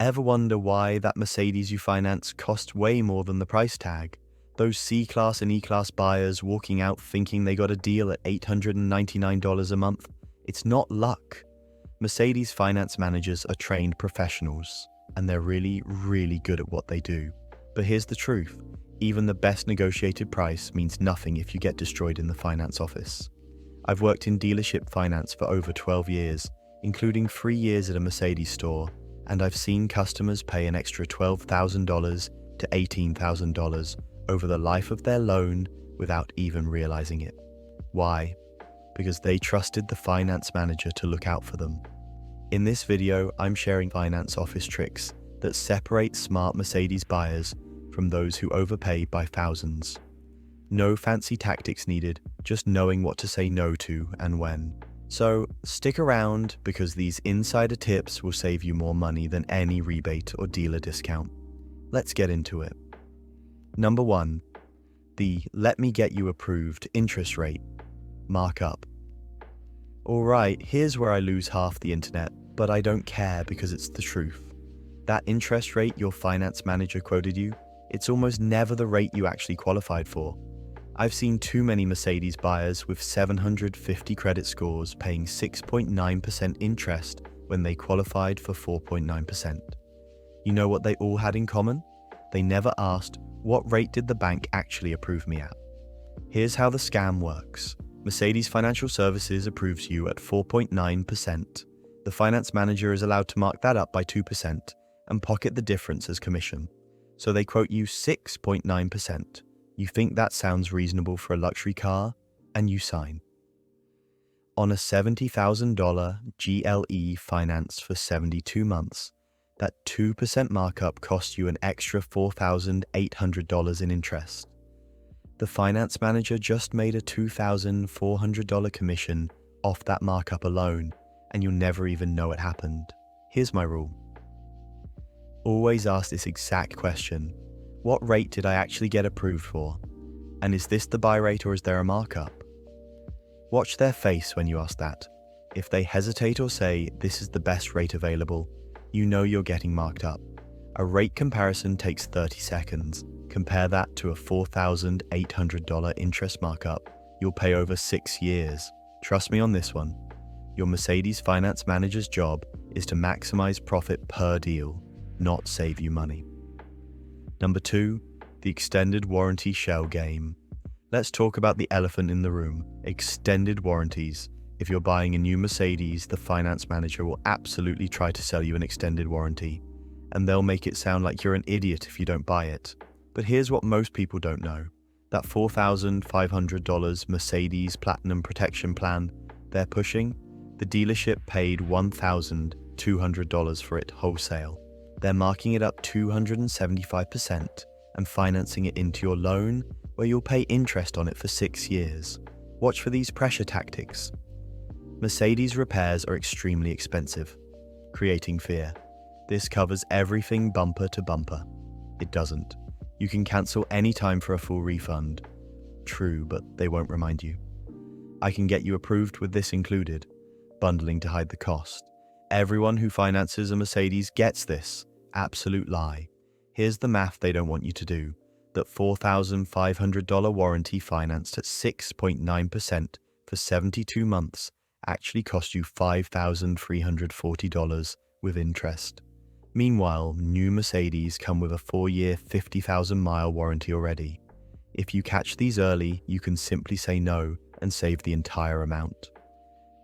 Ever wonder why that Mercedes you finance costs way more than the price tag? Those C-Class and E-Class buyers walking out thinking they got a deal at $899 a month? It's not luck. Mercedes finance managers are trained professionals, and they're really, really good at what they do. But here's the truth. Even the best negotiated price means nothing if you get destroyed in the finance office. I've worked in dealership finance for over 12 years, including 3 years at a Mercedes store, and I've seen customers pay an extra $12,000 to $18,000 over the life of their loan without even realizing it. Why? Because they trusted the finance manager to look out for them. In this video, I'm sharing finance office tricks that separate smart Mercedes buyers from those who overpay by thousands. No fancy tactics needed, just knowing what to say no to and when. So stick around, because these insider tips will save you more money than any rebate or dealer discount. Let's get into it. Number 1, the "let me get you approved" interest rate markup. Alright, here's where I lose half the internet, but I don't care because it's the truth. That interest rate your finance manager quoted you, it's almost never the rate you actually qualified for. I've seen too many Mercedes buyers with 750 credit scores paying 6.9% interest when they qualified for 4.9%. You know what they all had in common? They never asked, what rate did the bank actually approve me at? Here's how the scam works. Mercedes Financial Services approves you at 4.9%. The finance manager is allowed to mark that up by 2% and pocket the difference as commission. So they quote you 6.9%. You think that sounds reasonable for a luxury car, and you sign. On a $70,000 GLE finance for 72 months, that 2% markup costs you an extra $4,800 in interest. The finance manager just made a $2,400 commission off that markup alone, and you'll never even know it happened. Here's my rule. Always ask this exact question. What rate did I actually get approved for? And is this the buy rate or is there a markup? Watch their face when you ask that. If they hesitate or say, this is the best rate available, you know you're getting marked up. A rate comparison takes 30 seconds. Compare that to a $4,800 interest markup you'll pay over 6 years. Trust me on this one. Your Mercedes finance manager's job is to maximize profit per deal, not save you money. Number 2, the extended warranty shell game. Let's talk about the elephant in the room, extended warranties. If you're buying a new Mercedes, the finance manager will absolutely try to sell you an extended warranty, and they'll make it sound like you're an idiot if you don't buy it. But here's what most people don't know. That $4,500 Mercedes Platinum Protection Plan they're pushing, the dealership paid $1,200 for it wholesale. They're marking it up 275% and financing it into your loan, where you'll pay interest on it for 6 years. Watch for these pressure tactics. Mercedes repairs are extremely expensive, creating fear. This covers everything bumper to bumper. It doesn't. You can cancel anytime for a full refund. True, but they won't remind you. I can get you approved with this included, bundling to hide the cost. Everyone who finances a Mercedes gets this. Absolute lie. Here's the math they don't want you to do. That $4,500 warranty financed at 6.9% for 72 months actually cost you $5,340 with interest. Meanwhile, new Mercedes come with a 4-year, 50,000-mile warranty already. If you catch these early, you can simply say no and save the entire amount.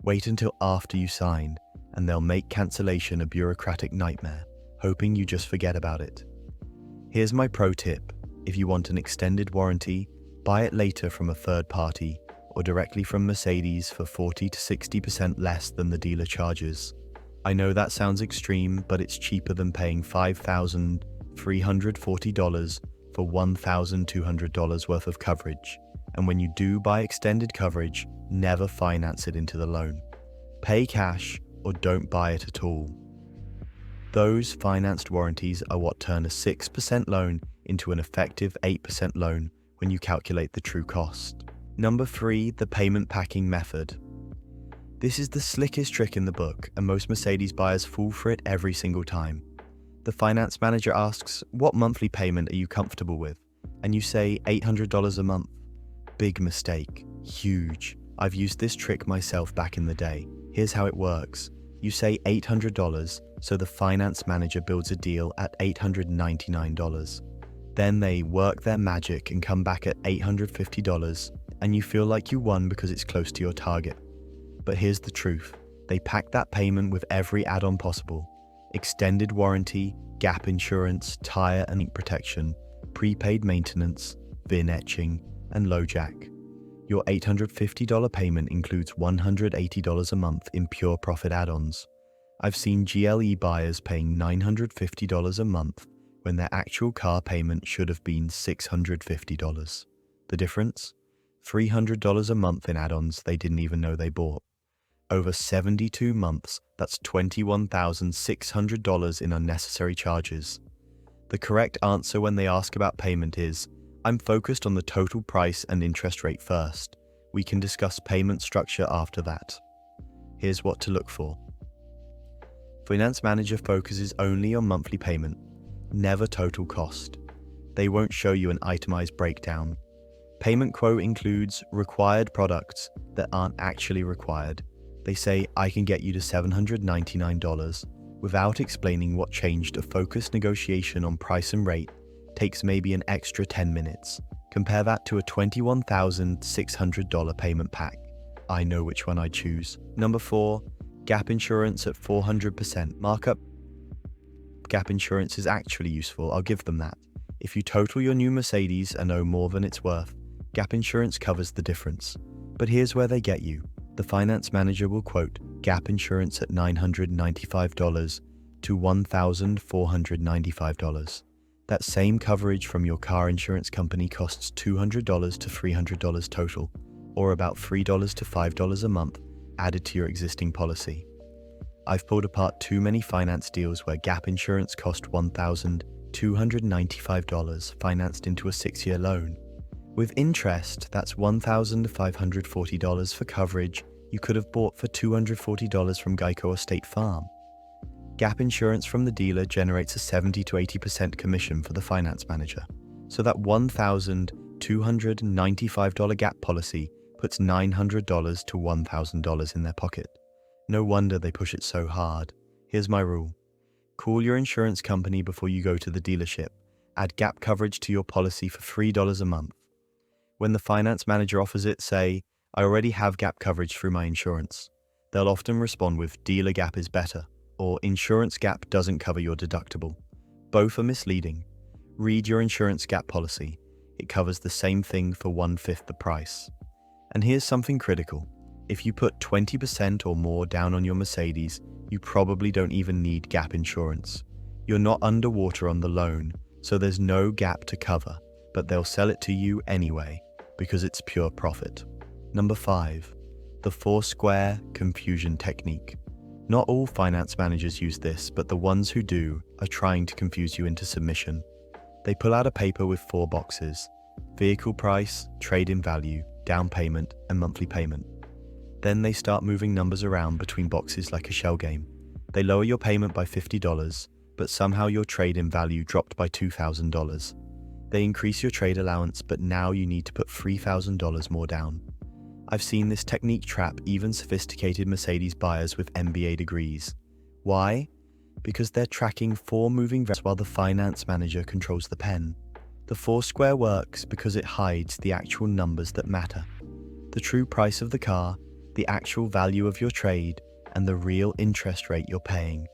Wait until after you sign, and they'll make cancellation a bureaucratic nightmare, hoping you just forget about it. Here's my pro tip. If you want an extended warranty, buy it later from a third party or directly from Mercedes for 40 to 60% less than the dealer charges. I know that sounds extreme, but it's cheaper than paying $5,340 for $1,200 worth of coverage. And when you do buy extended coverage, never finance it into the loan. Pay cash or don't buy it at all. Those financed warranties are what turn a 6% loan into an effective 8% loan when you calculate the true cost. Number 3, the payment packing method. This is the slickest trick in the book, and most Mercedes buyers fall for it every single time. The finance manager asks, what monthly payment are you comfortable with? And you say $800 a month. Big mistake. Huge. I've used this trick myself back in the day. Here's how it works. You say $800, so the finance manager builds a deal at $899. Then they work their magic and come back at $850, and you feel like you won because it's close to your target. But here's the truth. They pack that payment with every add-on possible. Extended warranty, gap insurance, tire and ink protection, prepaid maintenance, VIN etching, and low jack. Your $850 payment includes $180 a month in pure profit add-ons. I've seen GLE buyers paying $950 a month when their actual car payment should have been $650. The difference? $300 a month in add-ons they didn't even know they bought. Over 72 months, that's $21,600 in unnecessary charges. The correct answer when they ask about payment is, I'm focused on the total price and interest rate first. We can discuss payment structure after that. Here's what to look for. Finance manager focuses only on monthly payment, never total cost. They won't show you an itemized breakdown. Payment quote includes required products that aren't actually required. They say, I can get you to $799 without explaining what changed. A focused negotiation on price and rate takes maybe an extra 10 minutes. Compare that to a $21,600 payment pack. I know which one I'd choose. Number 4, gap insurance at 400% markup. Gap insurance is actually useful, I'll give them that. If you total your new Mercedes and owe more than it's worth, gap insurance covers the difference. But here's where they get you. The finance manager will quote gap insurance at $995 to $1,495. That same coverage from your car insurance company costs $200 to $300 total, or about $3 to $5 a month added to your existing policy. I've pulled apart too many finance deals where gap insurance cost $1,295 financed into a 6-year loan. With interest, that's $1,540 for coverage you could have bought for $240 from Geico or State Farm. Gap insurance from the dealer generates a 70 to 80% commission for the finance manager. So that $1,295 gap policy puts $900 to $1,000 in their pocket. No wonder they push it so hard. Here's my rule. Call your insurance company before you go to the dealership. Add gap coverage to your policy for $3 a month. When the finance manager offers it, say, I already have gap coverage through my insurance. They'll often respond with dealer gap is better, or insurance gap doesn't cover your deductible. Both are misleading. Read your insurance gap policy. It covers the same thing for 1/5 the price. And here's something critical. If you put 20% or more down on your Mercedes, you probably don't even need gap insurance. You're not underwater on the loan, so there's no gap to cover, but they'll sell it to you anyway, because it's pure profit. Number 5, the 4-square confusion technique. Not all finance managers use this, but the ones who do are trying to confuse you into submission. They pull out a paper with 4 boxes: vehicle price, trade-in value, down payment, and monthly payment. Then they start moving numbers around between boxes like a shell game. They lower your payment by $50, but somehow your trade-in value dropped by $2,000. They increase your trade allowance, but now you need to put $3,000 more down. I've seen this technique trap even sophisticated Mercedes buyers with MBA degrees. Why? Because they're tracking 4 moving variables while the finance manager controls the pen. The 4-square works because it hides the actual numbers that matter. The true price of the car, the actual value of your trade, and the real interest rate you're paying.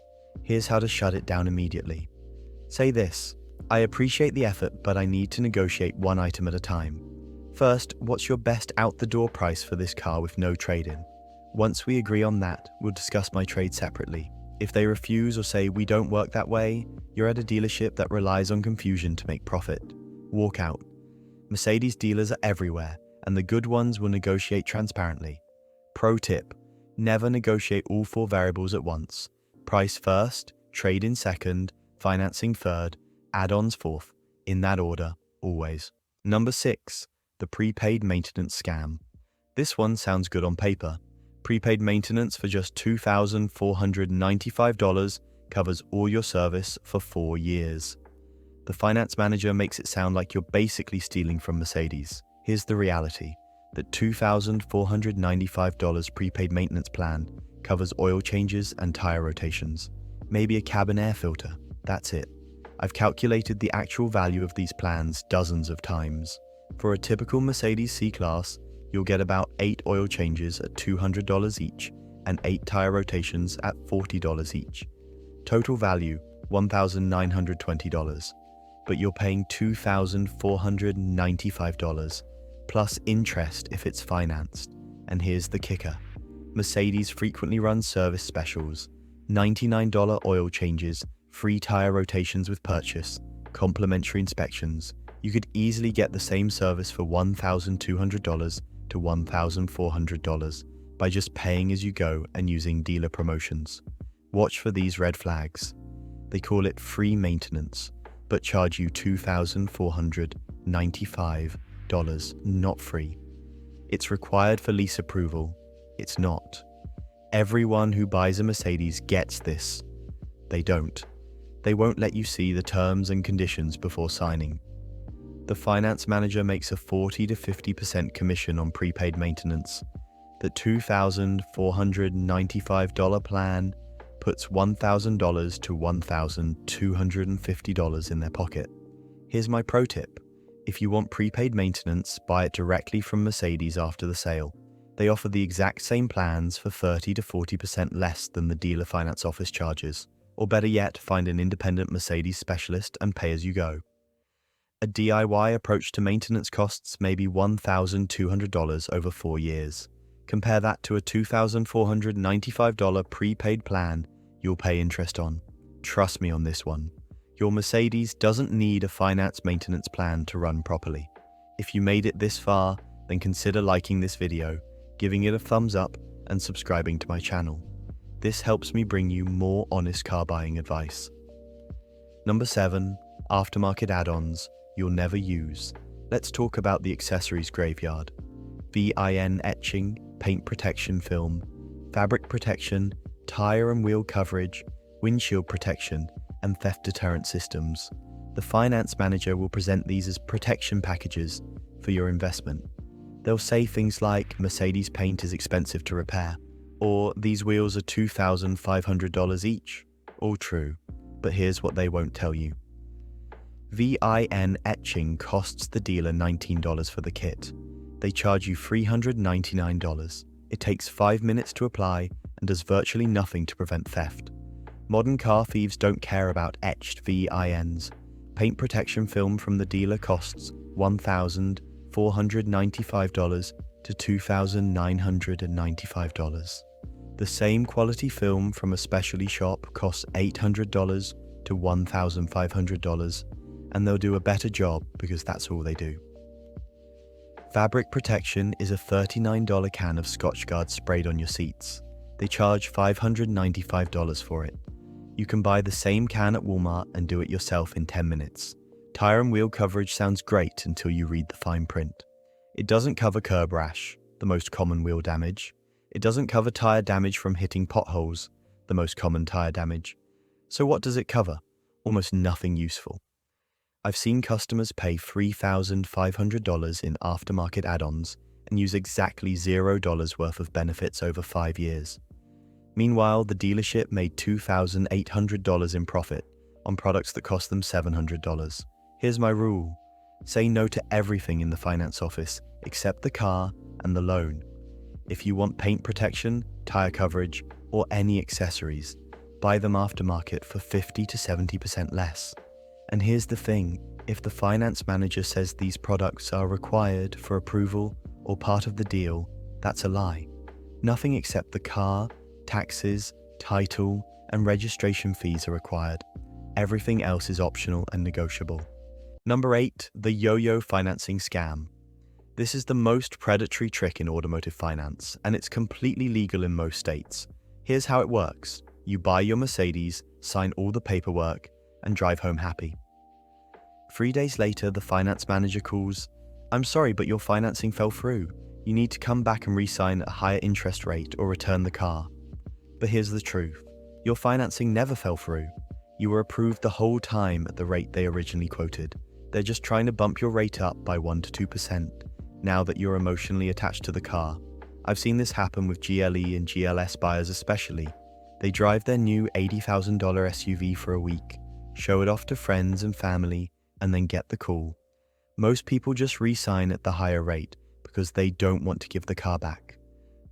Here's how to shut it down immediately. Say this: I appreciate the effort, but I need to negotiate one item at a time. First, what's your best out-the-door price for this car with no trade-in? Once we agree on that, we'll discuss my trade separately. If they refuse or say we don't work that way, you're at a dealership that relies on confusion to make profit. Walk out. Mercedes dealers are everywhere, and the good ones will negotiate transparently. Pro tip: never negotiate all 4 variables at once. Price first, trade-in second, financing third, add-ons fourth, in that order, always. Number 6, the prepaid maintenance scam. This one sounds good on paper. Prepaid maintenance for just $2,495 covers all your service for 4 years. The finance manager makes it sound like you're basically stealing from Mercedes. Here's the reality. That $2,495 prepaid maintenance plan covers oil changes and tire rotations. Maybe a cabin air filter. That's it. I've calculated the actual value of these plans dozens of times. For a typical Mercedes C-Class, you'll get about 8 oil changes at $200 each and 8 tire rotations at $40 each. Total value, $1,920. But you're paying $2,495, plus interest if it's financed. And here's the kicker. Mercedes frequently runs service specials, $99 oil changes, free tire rotations with purchase, complimentary inspections. You could easily get the same service for $1,200 to $1,400 by just paying as you go and using dealer promotions. Watch for these red flags. They call it free maintenance, but charge you $2,495, not free. It's required for lease approval. It's not. Everyone who buys a Mercedes gets this. They don't. They won't let you see the terms and conditions before signing. The finance manager makes a 40 to 50% commission on prepaid maintenance. The $2,495 plan puts $1,000 to $1,250 in their pocket. Here's my pro tip. If you want prepaid maintenance, buy it directly from Mercedes after the sale. They offer the exact same plans for 30 to 40% less than the dealer finance office charges. Or better yet, find an independent Mercedes specialist and pay as you go. A DIY approach to maintenance costs may be $1,200 over 4 years. Compare that to a $2,495 prepaid plan you'll pay interest on. Trust me on this one. Your Mercedes doesn't need a finance maintenance plan to run properly. If you made it this far, then consider liking this video, giving it a thumbs up, and subscribing to my channel. This helps me bring you more honest car buying advice. Number 7. Aftermarket add-ons you'll never use. Let's talk about the accessories graveyard. VIN etching, paint protection film, fabric protection, tire and wheel coverage, windshield protection, and theft deterrent systems. The finance manager will present these as protection packages for your investment. They'll say things like Mercedes paint is expensive to repair, or these wheels are $2,500 each. All true, but here's what they won't tell you. VIN etching costs the dealer $19 for the kit. They charge you $399. It takes 5 minutes to apply and does virtually nothing to prevent theft. Modern car thieves don't care about etched VINs. Paint protection film from the dealer costs $1,495 to $2,995. The same quality film from a specialty shop costs $800 to $1,500, and they'll do a better job because that's all they do. Fabric protection is a $39 can of Scotchgard sprayed on your seats. They charge $595 for it. You can buy the same can at Walmart and do it yourself in 10 minutes. Tire and wheel coverage sounds great until you read the fine print. It doesn't cover curb rash, the most common wheel damage. It doesn't cover tire damage from hitting potholes, the most common tire damage. So what does it cover? Almost nothing useful. I've seen customers pay $3,500 in aftermarket add-ons and use exactly $0 worth of benefits over 5 years. Meanwhile, the dealership made $2,800 in profit on products that cost them $700. Here's my rule. Say no to everything in the finance office except the car and the loan. If you want paint protection, tire coverage, or any accessories, buy them aftermarket for 50 to 70% less. And here's the thing, if the finance manager says these products are required for approval or part of the deal, that's a lie. Nothing except the car, taxes, title, and registration fees are required. Everything else is optional and negotiable. Number 8, the yo-yo financing scam. This is the most predatory trick in automotive finance, and it's completely legal in most states. Here's how it works. You buy your Mercedes, sign all the paperwork, and drive home happy. 3 days later, the finance manager calls, "I'm sorry, but your financing fell through. You need to come back and re-sign at a higher interest rate or return the car." But here's the truth. Your financing never fell through. You were approved the whole time at the rate they originally quoted. They're just trying to bump your rate up by 1 to 2% now that you're emotionally attached to the car. I've seen this happen with GLE and GLS buyers especially. They drive their new $80,000 SUV for a week, show it off to friends and family, and then get the call. Most people just re-sign at the higher rate because they don't want to give the car back.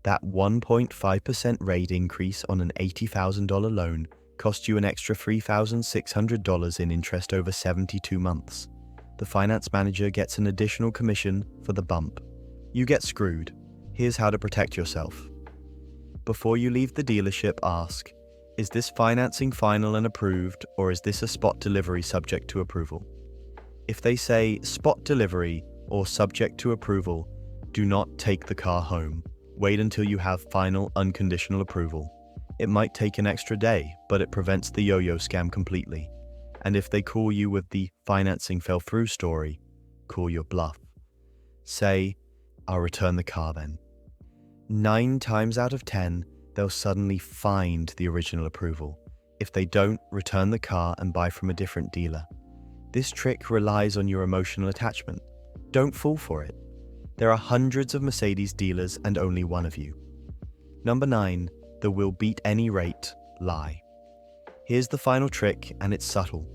That 1.5% rate increase on an $80,000 loan costs you an extra $3,600 in interest over 72 months. The finance manager gets an additional commission for the bump. You get screwed. Here's how to protect yourself. Before you leave the dealership, ask, is this financing final and approved, or is this a spot delivery subject to approval? If they say spot delivery or subject to approval, do not take the car home. Wait until you have final unconditional approval. It might take an extra day, but it prevents the yo-yo scam completely. And if they call you with the financing fell through story, call your bluff. Say, I'll return the car then. 9 times out of 10, they'll suddenly find the original approval. If they don't, return the car and buy from a different dealer. This trick relies on your emotional attachment. Don't fall for it. There are hundreds of Mercedes dealers and only one of you. Number 9, the will beat any rate lie. Here's the final trick, and it's subtle.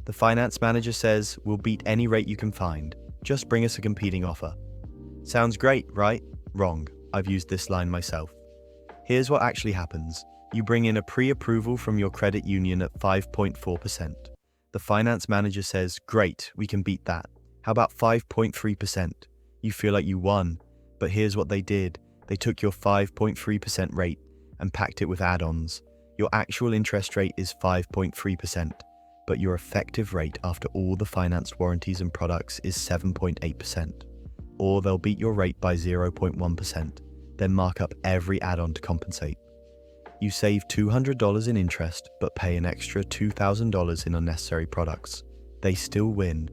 The finance manager says, we'll beat any rate you can find. Just bring us a competing offer. Sounds great, right? Wrong. I've used this line myself. Here's what actually happens. You bring in a pre-approval from your credit union at 5.4%. The finance manager says, great, we can beat that. How about 5.3%? You feel like you won, but here's what they did. They took your 5.3% rate and packed it with add-ons. Your actual interest rate is 5.3%, but your effective rate after all the financed warranties and products is 7.8%. Or they'll beat your rate by 0.1%, then mark up every add-on to compensate. You save $200 in interest, but pay an extra $2,000 in unnecessary products. They still win.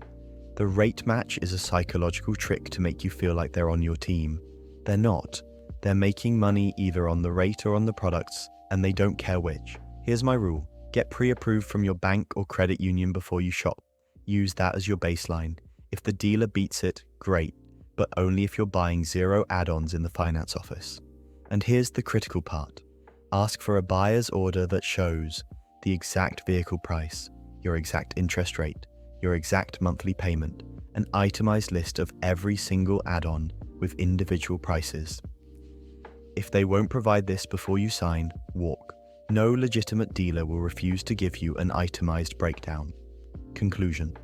The rate match is a psychological trick to make you feel like they're on your team. They're not. They're making money either on the rate or on the products, and they don't care which. Here's my rule. Get pre-approved from your bank or credit union before you shop. Use that as your baseline. If the dealer beats it, great, but only if you're buying 0 add-ons in the finance office. And here's the critical part. Ask for a buyer's order that shows the exact vehicle price, your exact interest rate, your exact monthly payment, an itemized list of every single add-on with individual prices. If they won't provide this before you sign, walk. No legitimate dealer will refuse to give you an itemized breakdown. Conclusion.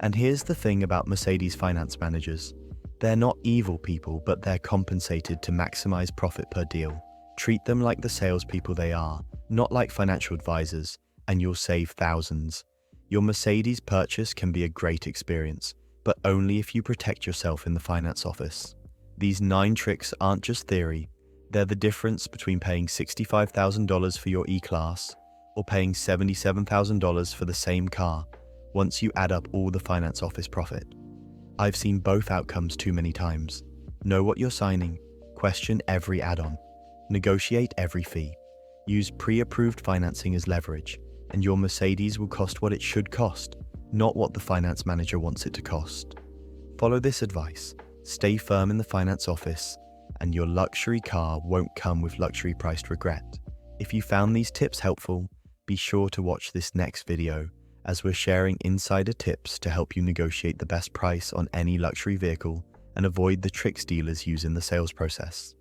And here's the thing about Mercedes finance managers. They're not evil people, but they're compensated to maximize profit per deal. Treat them like the salespeople they are, not like financial advisors, and you'll save thousands. Your Mercedes purchase can be a great experience, but only if you protect yourself in the finance office. These 9 tricks aren't just theory. They're the difference between paying $65,000 for your E-Class or paying $77,000 for the same car once you add up all the finance office profit. I've seen both outcomes too many times. Know what you're signing, question every add-on, negotiate every fee, use pre-approved financing as leverage, and your Mercedes will cost what it should cost, not what the finance manager wants it to cost. Follow this advice, stay firm in the finance office, and your luxury car won't come with luxury-priced regret. If you found these tips helpful, be sure to watch this next video, as we're sharing insider tips to help you negotiate the best price on any luxury vehicle and avoid the tricks dealers use in the sales process.